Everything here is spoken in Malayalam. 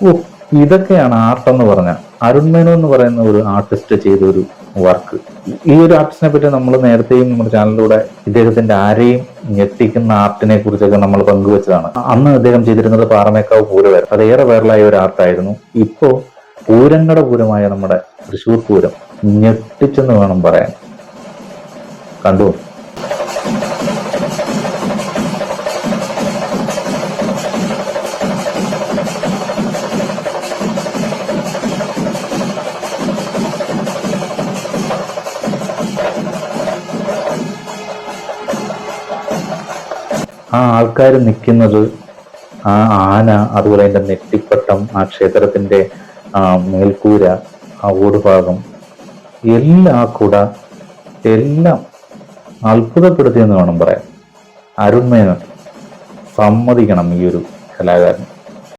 ഓ, ഇതൊക്കെയാണ് ആർട്ട് എന്ന് പറഞ്ഞ. അരുൺ മേനോൻ എന്ന് പറയുന്ന ഒരു ആർട്ടിസ്റ്റ് ചെയ്ത ഒരു വർക്ക്. ഈ ഒരു ആർട്ടിസ്റ്റിനെ പറ്റി നമ്മൾ നേരത്തെയും നമ്മുടെ ചാനലിലൂടെ ഇദ്ദേഹത്തിന്റെ ആരെയും ഞെട്ടിക്കുന്ന ആർട്ടിനെ കുറിച്ചൊക്കെ നമ്മൾ പങ്കുവച്ചതാണ്. അന്ന് അദ്ദേഹം ചെയ്തിരുന്നത് പാറമേക്കാവ് പൂരമായിരുന്നു. അത് ഏറെ വൈറലായ ഒരു ആർട്ടായിരുന്നു. ഇപ്പോ പൂരങ്ങളുടെ പൂരമായ നമ്മുടെ തൃശ്ശൂർ പൂരം ഞെട്ടിച്ചെന്ന് വേണം പറയാൻ. കണ്ടു. ആ ആൾക്കാർ നിൽക്കുന്നത്, ആ ആന, അതുപോലെ അതിന്റെ നെറ്റിപ്പട്ടം, ആ ക്ഷേത്രത്തിന്റെ മേൽക്കൂര, ആ ഓടുഭാഗം, എല്ലാം, ആ കുട, എല്ലാം അത്ഭുതപ്പെടുത്തിയെന്ന് വേണം പറയാൻ. അരുൺ മേനോൻ, സമ്മതിക്കണം ഈ ഒരു കലാകാരൻ.